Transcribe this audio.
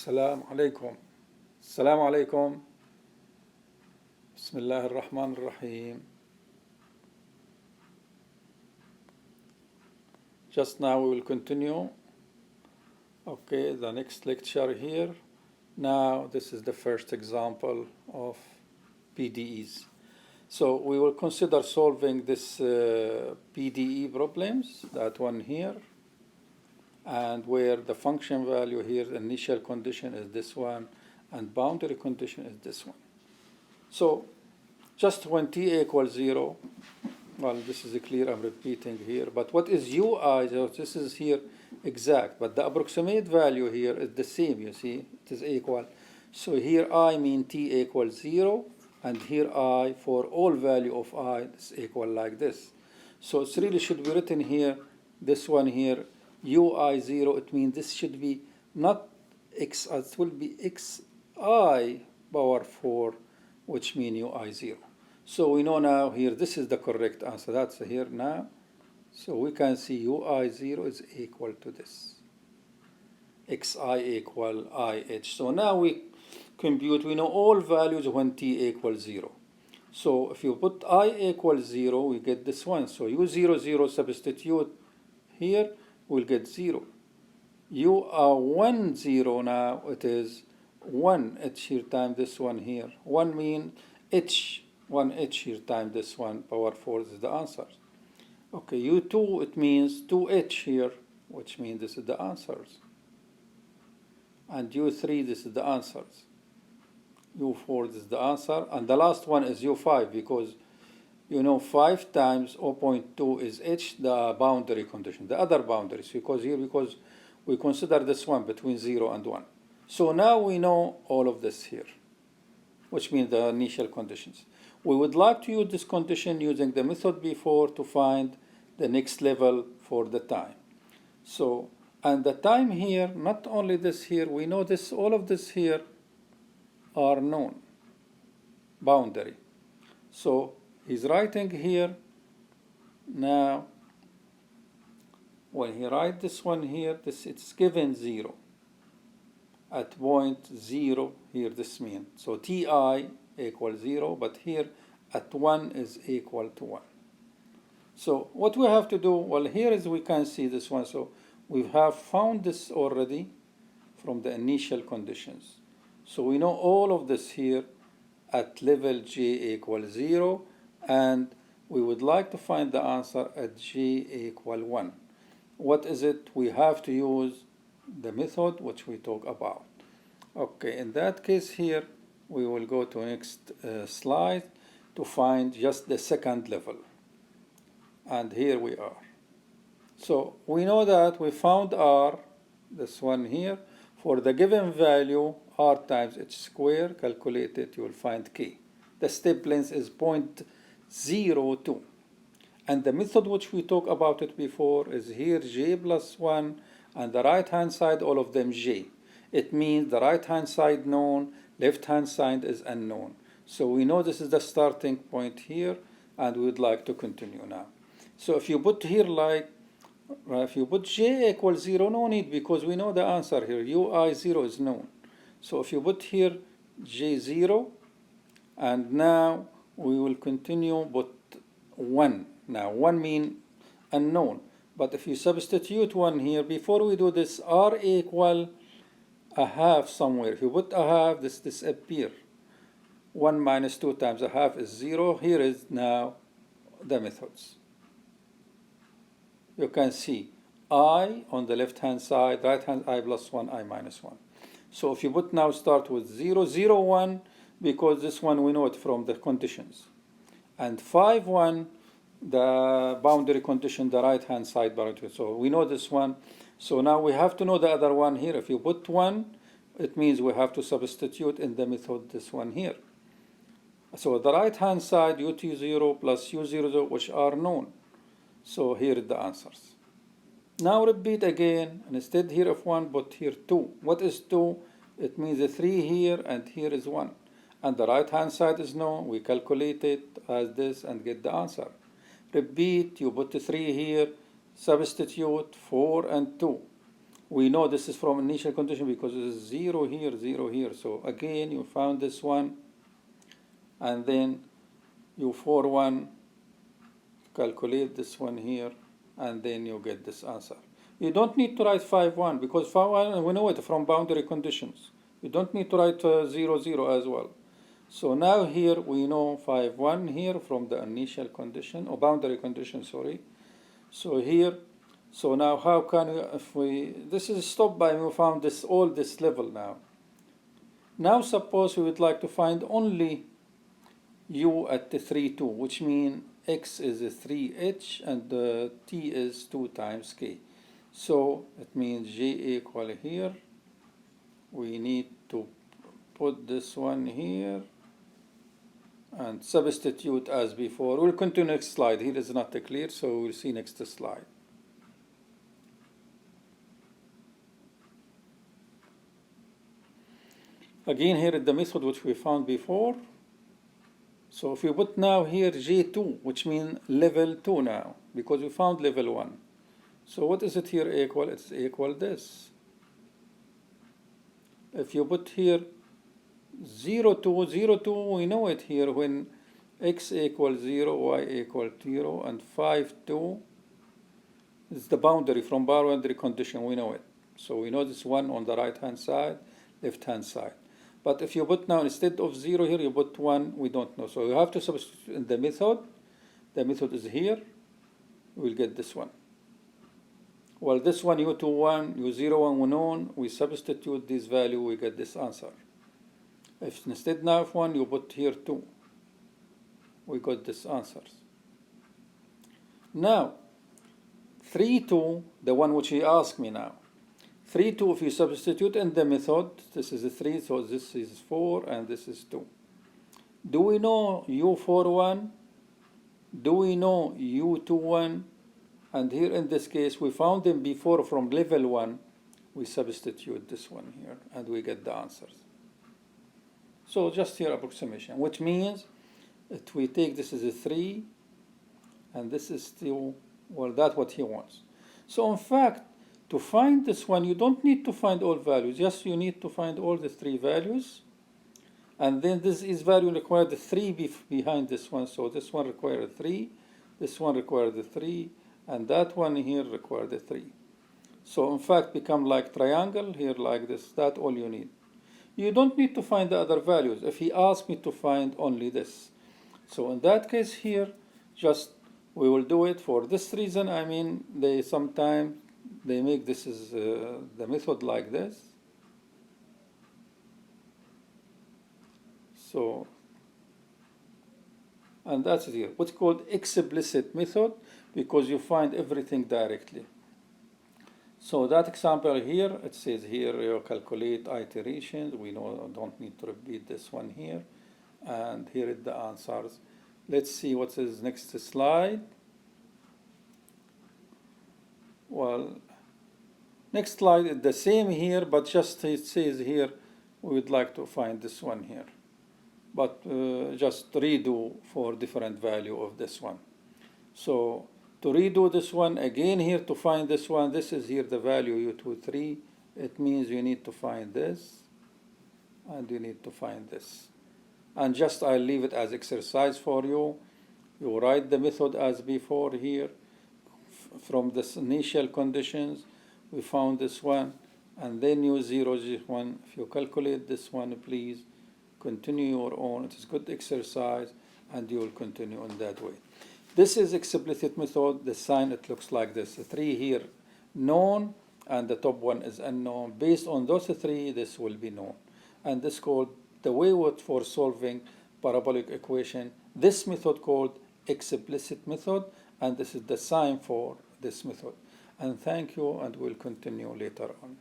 السلام عليكم. السلام عليكم. بسم الله الرحمن الرحيم. Just now we will continue. Okay, the next lecture here. Now this is the first example of PDEs. So we will consider solving this PDE problems, that one here, and where the function value here, the initial condition is this one, and boundary condition is this one. So just when t equals 0, well, this is clear, I'm repeating here, but what is ui? So this is here exact, but the approximate value here is the same, you see, it is equal. So here I mean t equals 0, and here I, for all value of I, is equal like this. So it really should be written here, this one here, ui 0, it means this should be not x, it will be xi power 4, which means ui 0. So we know now here, this is the correct answer. That's here now. So we can see ui 0 is equal to this. xi equal ih. So now we compute, we know all values when t equals 0. So if you put I equals 0, we get this one. So u0, 0 substitute here, we'll get 0. U are 1, 0 now, it is 1 h here times this one here. 1 mean h, 1 h here times this one, power 4 is the answer. Okay, u2, it means 2h here, which means this is the answers. And u3, this is the answers. u4, this is the answer. And the last one is u5, because you know 5 times 0.2 is h, the boundary condition, the other boundaries, because here, because we consider this one between 0 and 1. So now we know all of this here, which means the initial conditions. We would like to use this condition using the method before to find the next level for the time. So, and the time here, not only this here, we know this, all of this here are known, boundary. So he's writing here, now, when he write this one here, this it's given 0. At point 0, here this means. So ti equals 0, but here at 1 is equal to 1. So what we have to do, well, here is we can see this one. So we have found this already from the initial conditions. So we know all of this here at level j equals 0, and we would like to find the answer at j equal 1. What is it? We have to use the method which we talk about. Okay, in that case here, we will go to next slide to find just the second level. And here we are. So we know that we found r, this one here, for the given value, r times h square, calculate it, you will find k. The step length is 0.02. And the method which we talked about it before is here j plus 1, and the right hand side, all of them j. It means the right hand side known, left hand side is unknown. So we know this is the starting point here, and we would like to continue now. So if you put here like, if you put j equals 0, no need, because we know the answer here, ui 0 is known. So if you put here j 0, and now we will continue, but 1. Now 1 mean unknown. But if you substitute 1 here, before we do this, r equal a half somewhere. If you put a half, this disappear. 1 minus 2 times a half is 0. Here is now the methods. You can see I on the left hand side, right hand I plus 1, I minus 1. So if you put now start with 0, 0, 1, because this one we know it from the conditions. And 5, 1, the boundary condition, the right hand side boundary. So we know this one. So now we have to know the other one here. If you put 1, it means we have to substitute in the method this one here. So the right hand side, ut0 plus u00, which are known. So here is the answers. Now repeat again, and instead here of 1, put here 2. What is 2? It means the 3 here, and here is 1. And the right hand side is known. We calculate it as this and get the answer. Repeat, you put the 3 here, substitute 4 and 2. We know this is from initial condition because it is 0 here, 0 here. So again, you found this one, and then you for one calculate this one here, and then you get this answer. You don't need to write 5-1 because 5-1 we know it from boundary conditions. You don't need to write 0-0 as well. So now here we know 5-1 here from the initial condition, or boundary condition, sorry. So here, so now how can we, if we, this is stop by, we found this, all this level now. Now suppose we would like to find only u at the 3, 2, which means x is a 3h and t is 2 times k. So it means j equal here, we need to put this one here and substitute as before. We'll continue next slide. Here is not clear, so we'll see next slide. Again, here is the method which we found before. So if you put now here J2, which means level 2 now, because we found level 1. So what is it here equal? It's equal this. If you put here 0, 2, 0, 2, we know it here when x equals 0, y equals 0, and 5, 2 is the boundary from boundary condition, we know it. So we know this one on the right hand side, left hand side. But if you put now, instead of 0 here, you put 1, we don't know. So you have to substitute in the method. The method is here. We'll get this one. Well, this one, u2, 1, u0, 1, unknown, we substitute this value, we get this answer. If instead now of 1, you put here 2, we got this answers. Now, 3, 2, the one which he asked me now. 3, 2, if you substitute in the method, this is a 3, so this is 4, and this is 2. Do we know u4, 1? Do we know u2, 1? And here in this case, we found them before from level 1. We substitute this one here, and we get the answers. So just here approximation, which means if we take this as a 3, and this is 2, well, that's what he wants. So in fact, to find this one, you don't need to find all values. Just you need to find all the 3 values. And then this is value required the 3 behind this one. So this one required 3, this one required the 3, and that one here required the 3. So in fact, become like triangle here like this. That's all you need. You don't need to find the other values. If he asks me to find only this. So in that case here, just we will do it for this reason. I mean, they sometimes they make this is the method like this. So, and that's it here. What's called explicit method, because you find everything directly. So that example here, it says here you calculate iterations. We know don't need to repeat this one here. And here is the answers. Let's see what is next slide. Well, next slide is the same here, but just it says here we would like to find this one here. But just redo for different value of this one. So to redo this one again here to find this one, this is here the value u2, 3. It means you need to find this, and you need to find this. And just I'll leave it as exercise for you. You write the method as before here. From this initial conditions, we found this one, and then use 0, 0, 1. If you calculate this one, please continue your own. It is good exercise, and you will continue in that way. This is explicit method. The sign, it looks like this. The 3 here known, and the top one is unknown. Based on those 3, this will be known. And this called the way for solving parabolic equation. This method called explicit method, and this is the sign for this method. And thank you, and we'll continue later on.